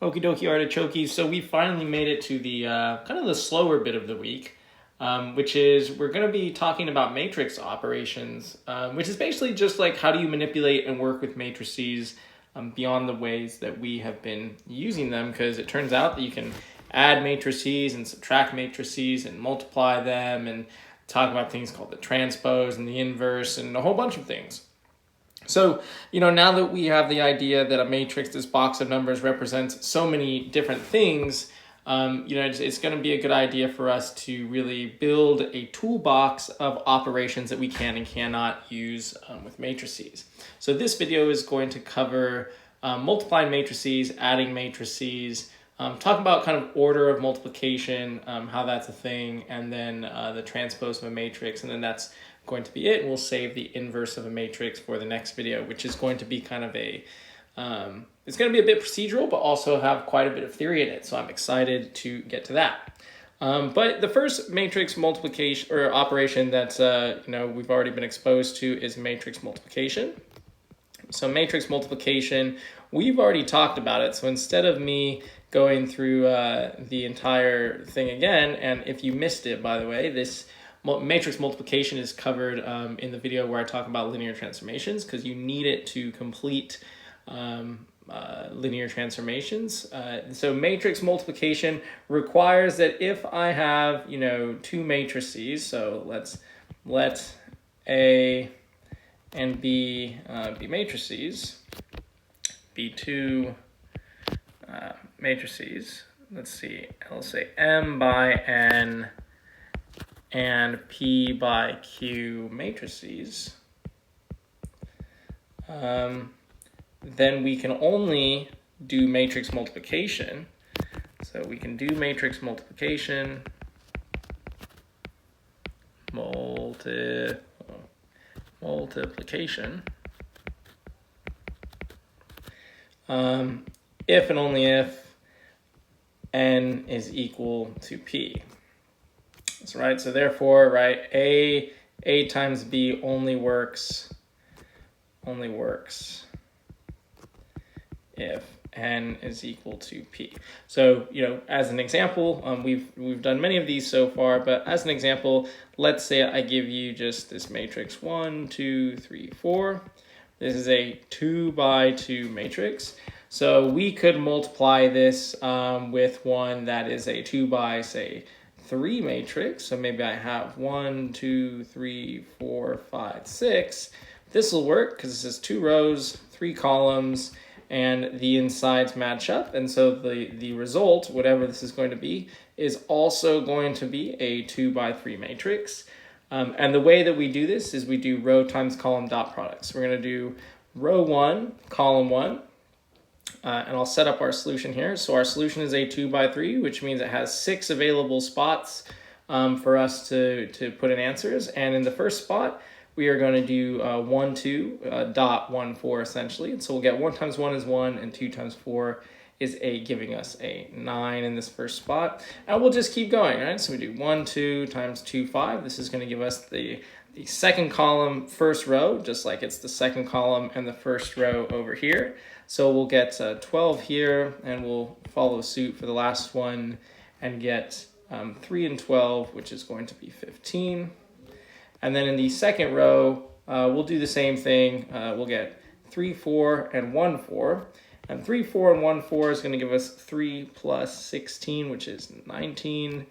Okie dokie artichokes. So we finally made it to the kind of the slower bit of the week, which is we're going to be talking about matrix operations, which is basically just like how do you manipulate and work with matrices beyond the ways that we have been using them, because it turns out that you can add matrices and subtract matrices and multiply them and talk about things called the transpose and the inverse and a whole bunch of things. So, now that we have the idea that a matrix, this box of numbers, represents so many different things, it's going to be a good idea for us to really build a toolbox of operations that we can and cannot use with matrices. So this video is going to cover multiplying matrices, adding matrices, talk about kind of order of multiplication, how that's a thing, and then the transpose of a matrix, and then that's going to be it. We'll save the inverse of a matrix for the next video, which is going to be kind of it's going to be a bit procedural, but also have quite a bit of theory in it. So I'm excited to get to that. But the first matrix multiplication or operation that we've already been exposed to is matrix multiplication. So matrix multiplication, we've already talked about it. So instead of me going through the entire thing again, and if you missed it, by the way, this matrix multiplication is covered in the video where I talk about linear transformations, because you need it to complete linear transformations. So matrix multiplication requires that if I have, two matrices, so let A and B be matrices, be two matrices. Let's see, I'll say M by N and P by Q matrices, then we can only do matrix multiplication. So we can do matrix multiplication, multiplication, if and only if N is equal to P. That's right. So therefore, right, A times B only works if N is equal to P. So, as an example, we've done many of these so far, but as an example, let's say I give you just this matrix 1, 2, 3, 4. This is a 2 by 2 matrix. So we could multiply this with one that is a 2 by, say, 3 matrix. So maybe I have 1, 2, 3, 4, 5, 6. This will work because this is 2 rows, 3 columns, and the insides match up. And so the result, whatever this is going to be, is also going to be a 2 by 3 matrix. And the way that we do this is we do row times column dot product. So we're going to do row 1, column 1. And I'll set up our solution here. So our solution is a 2 by 3, which means it has 6 available spots for us to put in answers. And in the first spot, we are going to do 1, 2, dot 1, 4 essentially. And so we'll get 1 times 1 is 1, and 2 times 4 is 8, giving us a 9 in this first spot. And we'll just keep going, right? So we do 1, 2 times 2, 5. This is going to give us the second column, first row, just like it's the second column and the first row over here. So we'll get 12 here, and we'll follow suit for the last one and get 3 and 12, which is going to be 15. And then in the second row, we'll do the same thing. We'll get 3, 4, and 1, 4. And 3, 4, and 1, 4 is going to give us 3 plus 16, which is 19.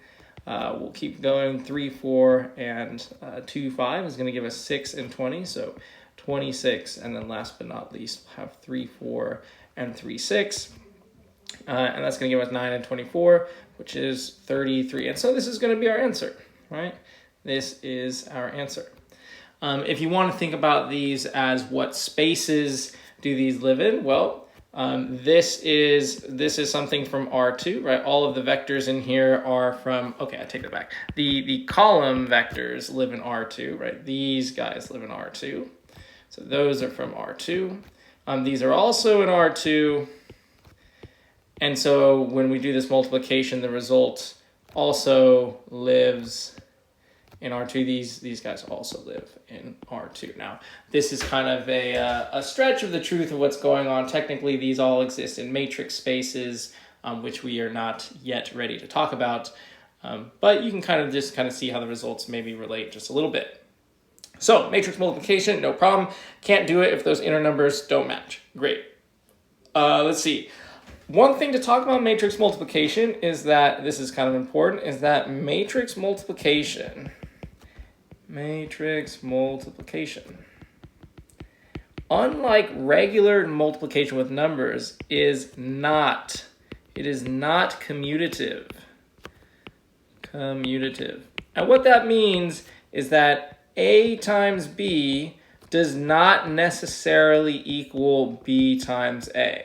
We'll keep going. 3, 4, and 2, 5 is going to give us 6 and 20. So 26, and then last but not least, we'll have 3, 4, and 3, 6. And that's going to give us 9 and 24, which is 33. And so this is going to be our answer, right? This is our answer. If you want to think about these as what spaces do these live in, well, this is something from R2, right? All of the vectors in here are from, okay, I take that back. The column vectors live in R2, right? These guys live in R2. So those are from R2. These are also in R2. And so when we do this multiplication, the result also lives in R2. These guys also live in R2. Now, this is kind of a stretch of the truth of what's going on. Technically, these all exist in matrix spaces, which we are not yet ready to talk about. But you can kind of see how the results maybe relate just a little bit. So matrix multiplication, no problem. Can't do it if those inner numbers don't match. Great. Let's see. One thing to talk about matrix multiplication is that, this is kind of important, is that matrix multiplication, unlike regular multiplication with numbers, is not commutative. And what that means is that A times B does not necessarily equal B times A.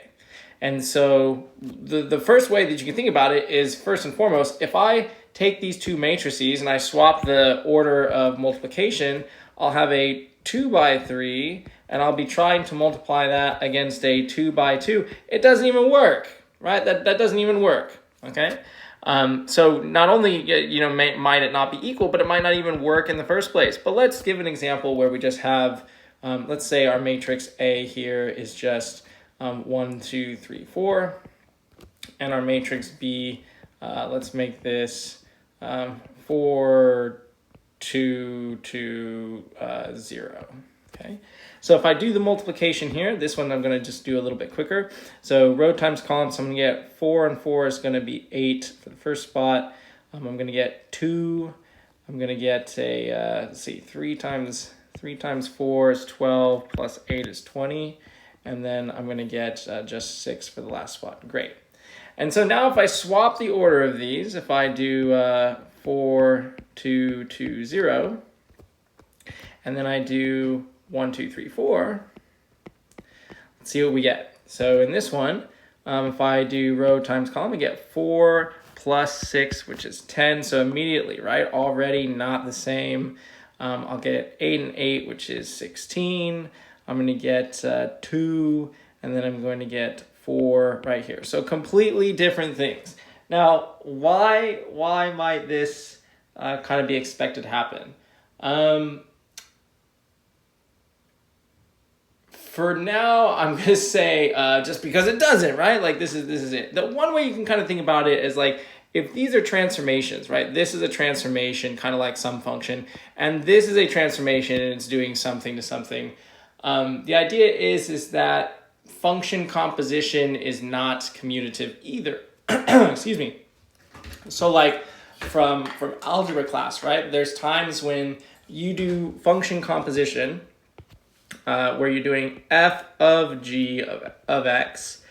And so the first way that you can think about it is, first and foremost, if I take these two matrices and I swap the order of multiplication, I'll have a 2 by 3, and I'll be trying to multiply that against a 2 by 2. It doesn't even work, right? That doesn't even work, okay? So not only, might it not be equal, but it might not even work in the first place. But let's give an example where we just have, let's say our matrix A here is just 1, 2, 3, 4. And our matrix B, let's make this 4, 2, 2, 0. Okay. So if I do the multiplication here, this one I'm going to just do a little bit quicker. So row times column, so I'm going to get 4 and 4 is going to be 8 for the first spot. I'm going to get 2. I'm going to get a, let's see, 3 times 4 is 12 plus 8 is 20. And then I'm going to get just 6 for the last spot. Great. And so now if I swap the order of these, if I do 4, 2, 2, 0, and then I do 1, 2, 3, 4, let's see what we get. So in this one, if I do row times column, I get 4 plus 6, which is 10. So immediately, right, already not the same. I'll get 8 and 8, which is 16. I'm going to get 2, and then I'm going to get 4 right here. So completely different things. Now, why might this kind of be expected to happen? For now, I'm going to say just because it doesn't, right? Like this is it. The one way you can kind of think about it is like, if these are transformations, right? This is a transformation, kind of like some function, and this is a transformation and it's doing something to something. The idea is that function composition is not commutative either. Excuse me. So like from algebra class, right? There's times when you do function composition where you're doing f of g of x,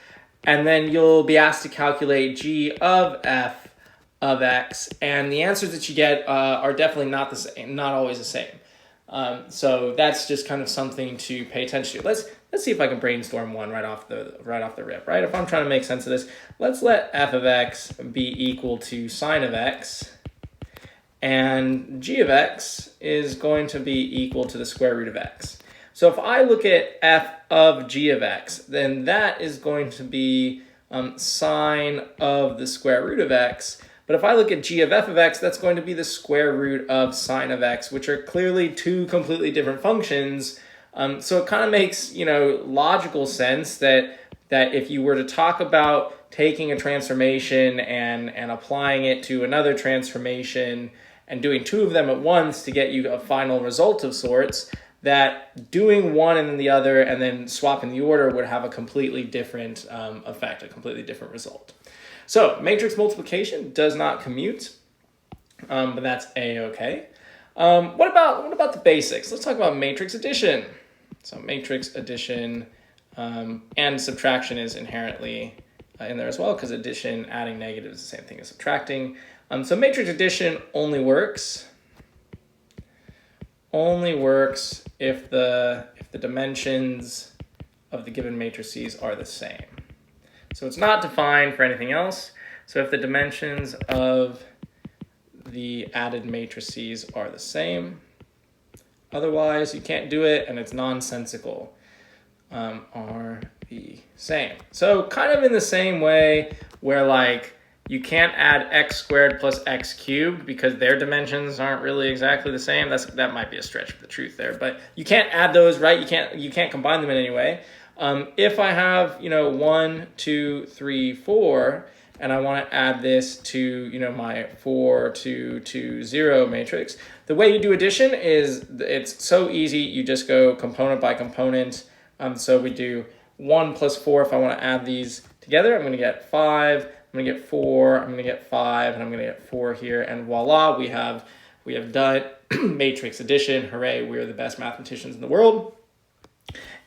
and then you'll be asked to calculate g of f of x, and the answers that you get are definitely not the same, not always the same. So that's just kind of something to pay attention to. Let's see if I can brainstorm one right off the rip, right? If I'm trying to make sense of this, let's let f of x be equal to sine of x, and g of x is going to be equal to the square root of x. So if I look at f of g of x, then that is going to be sine of the square root of x. But if I look at g of f of x, that's going to be the square root of sine of x, which are clearly two completely different functions. So it kind of makes, logical sense that if you were to talk about taking a transformation and applying it to another transformation and doing two of them at once to get you a final result of sorts, that doing one and then the other and then swapping the order would have a completely different effect, a completely different result. So matrix multiplication does not commute, but that's A-okay. What about the basics? Let's talk about matrix addition. So matrix addition and subtraction is inherently in there as well, because addition, adding negatives is the same thing as subtracting. So matrix addition only works if the dimensions of the given matrices are the same. So it's not defined for anything else. So if the dimensions of the added matrices are the same, otherwise you can't do it and it's nonsensical, are the same. So kind of in the same way where like, You can't add x squared plus x cubed because their dimensions aren't really exactly the same. That might be a stretch of the truth there, but you can't add those, right? You can't combine them in any way. If I have 1, 2, 3, 4, and I want to add this to my 4, 2, 2, 0 matrix, the way you do addition is it's so easy. You just go component by component. So we do 1 plus 4 if I want to add these together. I'm going to get 5. I'm going to get 4, I'm going to get 5, and I'm going to get 4 here, and voila, we have done matrix addition. Hooray, we're the best mathematicians in the world.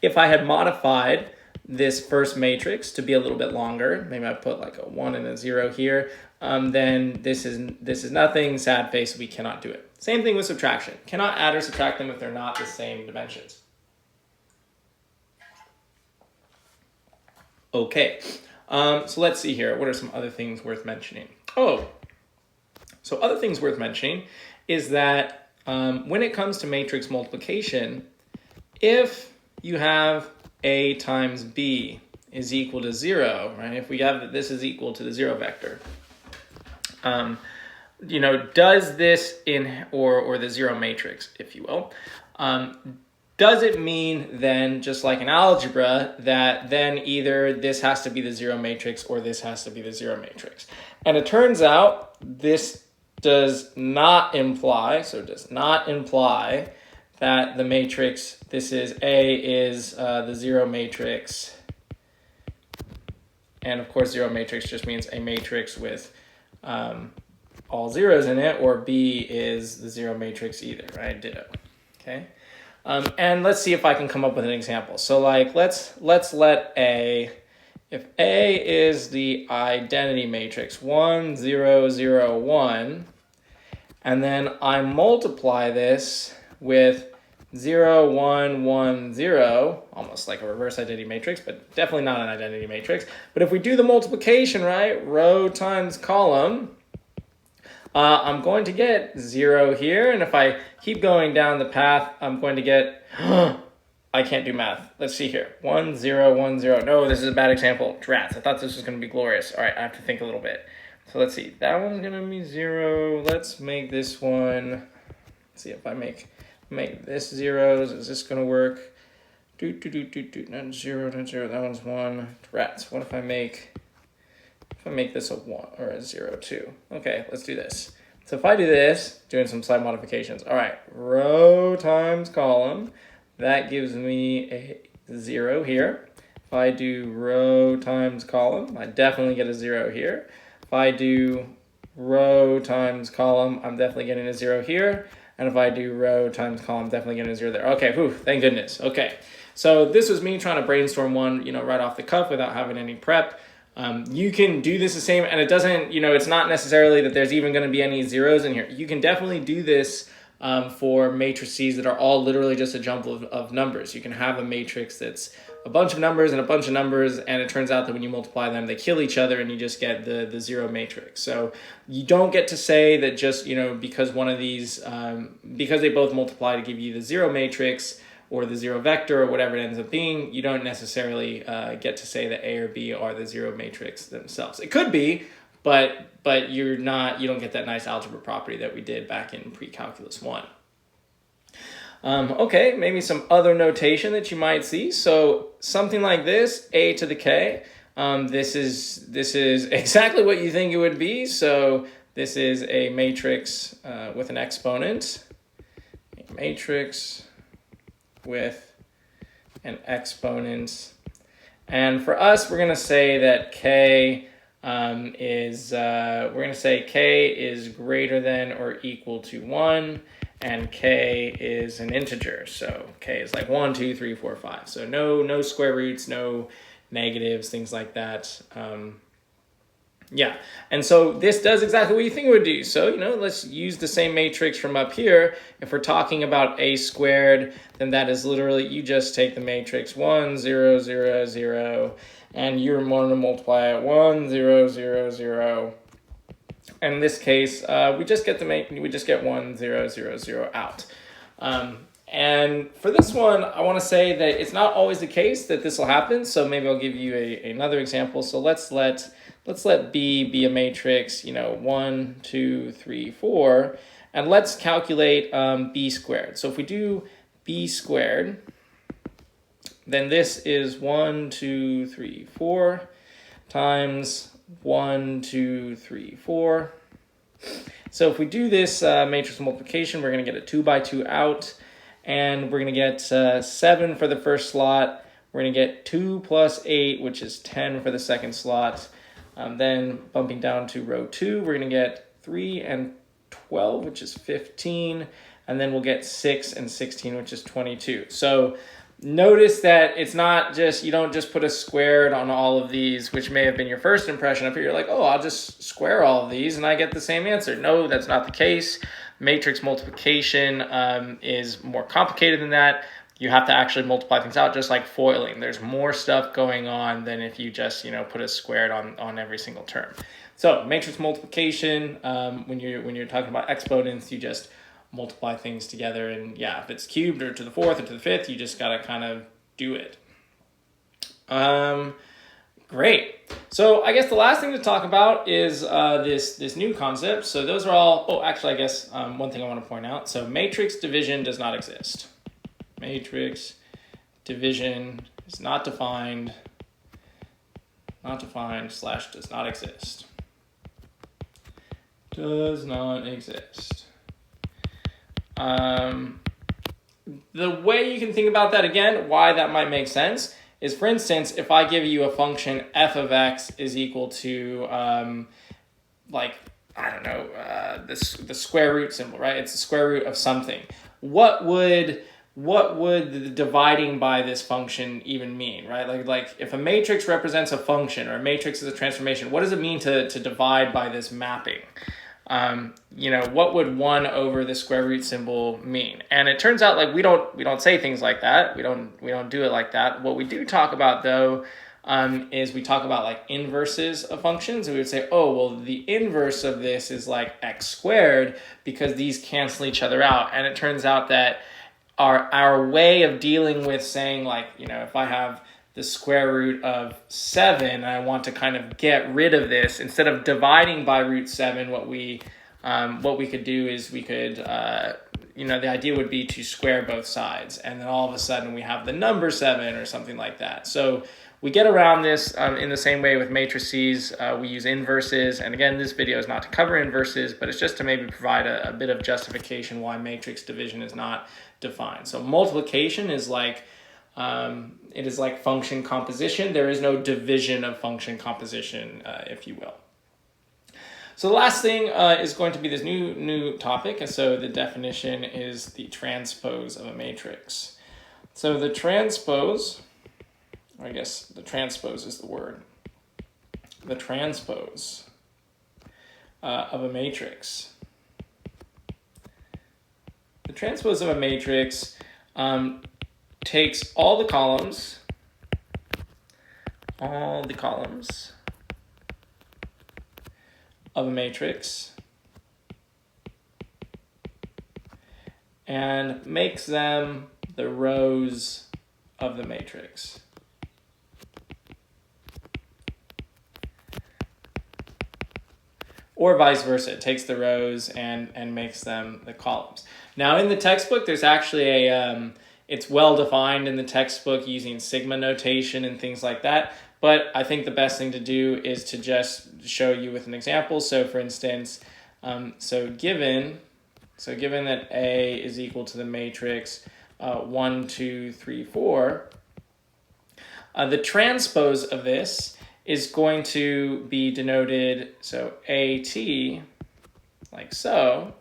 If I had modified this first matrix to be a little bit longer, maybe I put like a 1 and a 0 here, then this is nothing, sad face, we cannot do it. Same thing with subtraction. Cannot add or subtract them if they're not the same dimensions. Okay. So let's see here. What are some other things worth mentioning? So other things worth mentioning is that when it comes to matrix multiplication, if you have A times B is equal to 0, right? If we have that this is equal to the 0 vector, does this or the 0 matrix, if you will, does it mean then, just like in algebra, that then either this has to be the 0 matrix or this has to be the 0 matrix? And it turns out this does not imply, that the matrix, this is A is the 0 matrix. And of course, 0 matrix just means a matrix with all zeros in it, or B is the 0 matrix either, right? Ditto, okay? And let's see if I can come up with an example. So like, let's let if A is the identity matrix 1, 0, 0, 1, and then I multiply this with 0, 1, 1, 0, almost like a reverse identity matrix, but definitely not an identity matrix. But if we do the multiplication, right, row times column, I'm going to get 0 here, and if I keep going down the path, I'm going to get, I can't do math. Let's see here, 1, 0, 1, 0. No, this is a bad example. Drats, I thought this was going to be glorious. All right, I have to think a little bit. So let's see, that one's going to be 0. Let's make this one, let's see if I make this zeros. Is this going to work? Not 0, not 0. That one's 1. Drats, what if I make this a 1 or a 0 too? Okay, let's do this. So if I do this, doing some slight modifications. All right, row times column, that gives me a 0 here. If I do row times column, I definitely get a 0 here. If I do row times column, I'm definitely getting a 0 here. And if I do row times column, I'm definitely getting a 0 there. Okay, whew, thank goodness. Okay, so this was me trying to brainstorm one, right off the cuff without having any prep. You can do this the same, and it doesn't, it's not necessarily that there's even going to be any zeros in here. You can definitely do this for matrices that are all literally just a jumble of numbers. You can have a matrix that's a bunch of numbers and a bunch of numbers, and it turns out that when you multiply them, they kill each other, and you just get the 0 matrix. So you don't get to say that just, because one of these, because they both multiply to give you the 0 matrix, or the 0 vector, or whatever it ends up being, you don't necessarily get to say that A or B are the 0 matrix themselves. It could be, but you don't get that nice algebra property that we did back in pre-calculus 1. Okay, maybe some other notation that you might see. So something like this, A to the K. This is exactly what you think it would be. So this is a matrix with an exponent. A matrix with an exponent, and for us we're going to say that K is greater than or equal to 1, and K is an integer, so K is like 1, 2, 3, 4, 5. So no square roots, no negatives, things like that. Yeah, and so this does exactly what you think it would do. So, let's use the same matrix from up here. If we're talking about A squared, then that is literally, you just take the matrix 1, 0, 0, 0, and you're going to multiply it 1, 0, 0, 0. And in this case, we just get 1, 0, 0, 0 out. And for this one, I want to say that it's not always the case that this will happen. So maybe I'll give you another example. So let's let B be a matrix, 1, 2, 3, 4, and let's calculate B squared. So if we do B squared, then this is 1, 2, 3, 4 times 1, 2, 3, 4. So if we do this matrix multiplication, we're going to get a 2 by 2 out, and we're going to get 7 for the first slot. We're going to get 2 plus 8, which is 10 for the second slot. Then bumping down to row 2, we're going to get 3 and 12, which is 15. And then we'll get 6 and 16, which is 22. So notice that it's not just, you don't just put a squared on all of these, which may have been your first impression up here. You're like, oh, I'll just square all of these and I get the same answer. No, that's not the case. Matrix multiplication is more complicated than that. You have to actually multiply things out, just like foiling. There's more stuff going on than if you just, put a squared on every single term. So matrix multiplication, when you're talking about exponents, you just multiply things together, and yeah, if it's cubed or to the fourth or to the fifth, you just gotta kind of do it. Great. So I guess the last thing to talk about is this new concept. So those are all, oh, actually, I guess one thing I want to point out. So matrix division does not exist. Matrix division is not defined / does not exist. Does not exist. The way you can think about that, again, why that might make sense, is, for instance, if I give you a function f of x is equal to, the square root symbol, right? It's the square root of something. What would the dividing by this function even mean, right? Like if a matrix represents a function or a matrix is a transformation, what does it mean to divide by this mapping? What would 1 over the square root symbol mean? And it turns out, like, we don't say things like that. We don't do it like that. What we do talk about, though, is we talk about like inverses of functions. And we would say, oh, well, the inverse of this is like x squared because these cancel each other out. And it turns out that our way of dealing with saying, like, if I have the square root of 7, and I want to kind of get rid of this, instead of dividing by root 7, what we could do is we could, the idea would be to square both sides, and then all of a sudden we have the number 7 or something like that. So we get around this in the same way with matrices. We use inverses, and again, this video is not to cover inverses, but it's just to maybe provide a bit of justification why matrix division is not defined. So multiplication is like, it is like function composition. There is no division of function composition, if you will. So the last thing is going to be this new topic, and so the definition is the transpose of a matrix. So the transpose, or I guess the transpose is the word. The transpose of a matrix. The transpose of a matrix takes all the columns of a matrix and makes them the rows of the matrix. Or vice versa, it takes the rows and makes them the columns. Now in the textbook, there's actually it's well defined in the textbook using sigma notation and things like that. But I think the best thing to do is to just show you with an example. So for instance, given that A is equal to the matrix 1, 2, 3, 4, the transpose of this is going to be denoted, so AT, like so.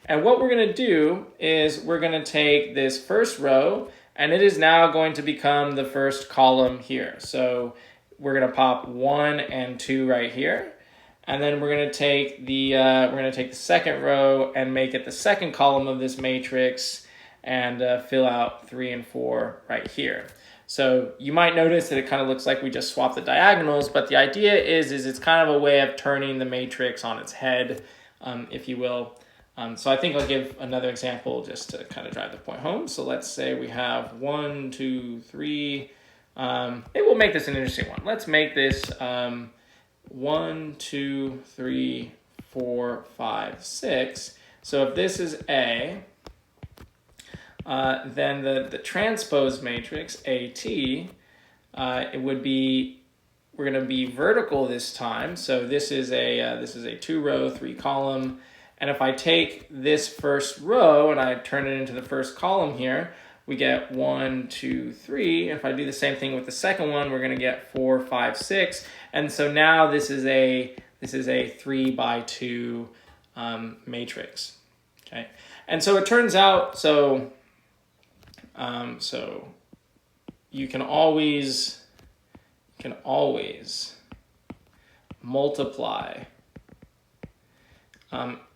And what we're going to do is we're going to take this first row, and it is now going to become the first column here. So we're going to pop 1 and 2 right here, and then we're going to take the second row and make it the second column of this matrix, and fill out 3 and 4 right here. So you might notice that it kind of looks like we just swapped the diagonals, but the idea is it's kind of a way of turning the matrix on its head, if you will. So I think I'll give another example just to kind of drive the point home. So let's say we have 1, 2, 3. Maybe we'll make this an interesting one. Let's make this 1, 2, 3, 4, 5, 6. So if this is A, then the transpose matrix AT, it would be, we're going to be vertical this time. So this is a 2-row, 3-column. And if I take this first row and I turn it into the first column here, we get 1, 2, 3. If I do the same thing with the second one, we're going to get 4, 5, 6. And so now this is a 3x2 matrix. Okay, and so it turns out so you can always multiply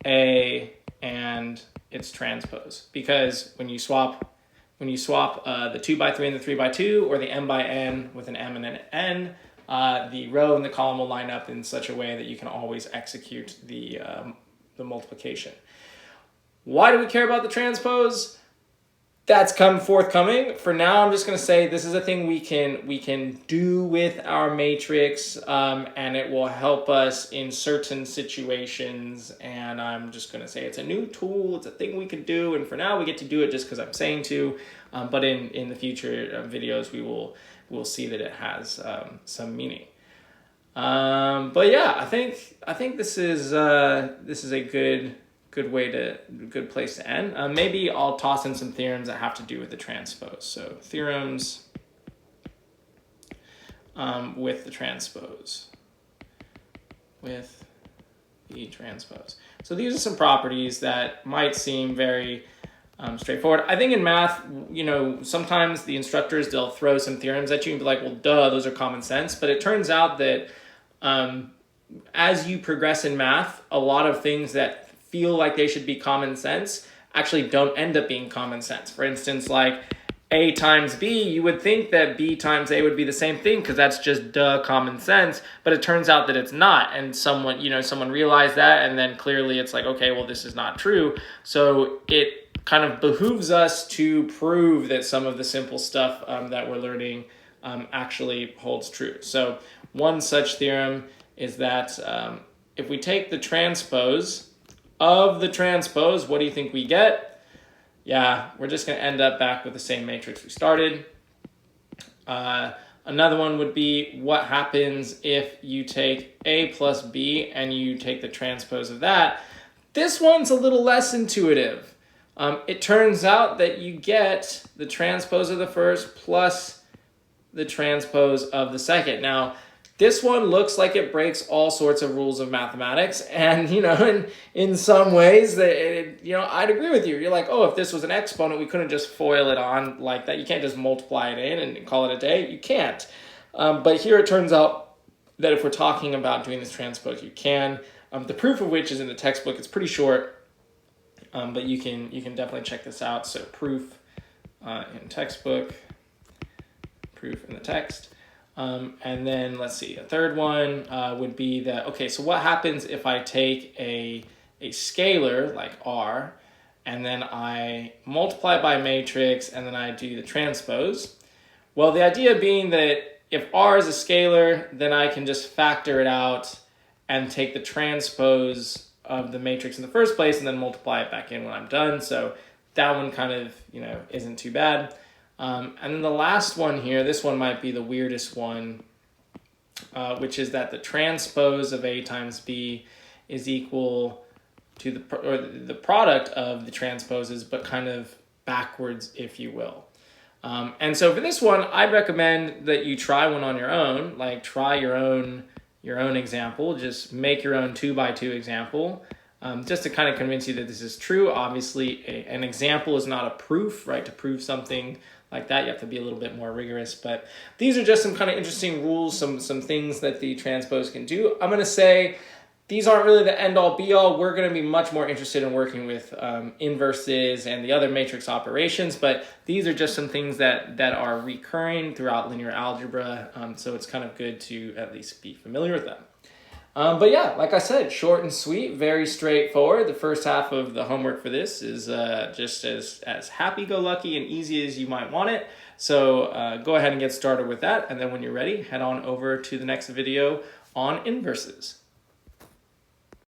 A and its transpose, because when you swap the 2x3 and the 3x2, or the m by n with an m and an n, the row and the column will line up in such a way that you can always execute the multiplication. Why do we care about the transpose? That's forthcoming. For now, I'm just going to say this is a thing we can do with our matrix, and it will help us in certain situations. And I'm just going to say it's a new tool. It's a thing we can do. And for now, we get to do it just because I'm saying to. But in the future videos, we'll see that it has some meaning. But yeah, I think this is a good place to end. Maybe I'll toss in some theorems that have to do with the transpose. So theorems with the transpose. So these are some properties that might seem very straightforward. I think in math, sometimes the instructors, they'll throw some theorems at you and be like, well, duh, those are common sense. But it turns out that as you progress in math, a lot of things that feel like they should be common sense actually don't end up being common sense. For instance, like A times B, you would think that B times A would be the same thing because that's just common sense, but it turns out that it's not. And someone realized that, and then clearly it's like, okay, well, this is not true. So it kind of behooves us to prove that some of the simple stuff that we're learning actually holds true. So one such theorem is that if we take the transpose of the transpose, what do you think we get? Yeah, we're just going to end up back with the same matrix we started. Another one would be, what happens if you take A plus B and you take the transpose of that? This one's a little less intuitive. It turns out that you get the transpose of the first plus the transpose of the second. Now, this one looks like it breaks all sorts of rules of mathematics, and in some ways, I'd agree with you. You're like, oh, if this was an exponent, we couldn't just FOIL it on like that. You can't just multiply it in and call it a day. You can't. But here it turns out that if we're talking about doing this transpose, you can. The proof of which is in the textbook. It's pretty short, but you can definitely check this out. So proof in textbook, proof in the text. And then let's see, a third one would be that, okay, so what happens if I take a scalar like R, and then I multiply it by a matrix, and then I do the transpose? Well, the idea being that if R is a scalar, then I can just factor it out and take the transpose of the matrix in the first place and then multiply it back in when I'm done. So that one kind of, isn't too bad. And then the last one here, this one might be the weirdest one, which is that the transpose of A times B is equal to the product of the transposes, but kind of backwards, if you will. And so for this one, I'd recommend that you try one on your own, like try your own example, just make your own 2x2 example, just to kind of convince you that this is true. Obviously, an example is not a proof, right? To prove something like that, you have to be a little bit more rigorous. But these are just some kind of interesting rules, some things that the transpose can do. I'm going to say these aren't really the end-all, be-all. We're going to be much more interested in working with inverses and the other matrix operations, but these are just some things that are recurring throughout linear algebra, so it's kind of good to at least be familiar with them. But yeah, like I said, short and sweet, very straightforward. The first half of the homework for this is just as happy-go-lucky and easy as you might want it. So go ahead and get started with that. And then when you're ready, head on over to the next video on inverses.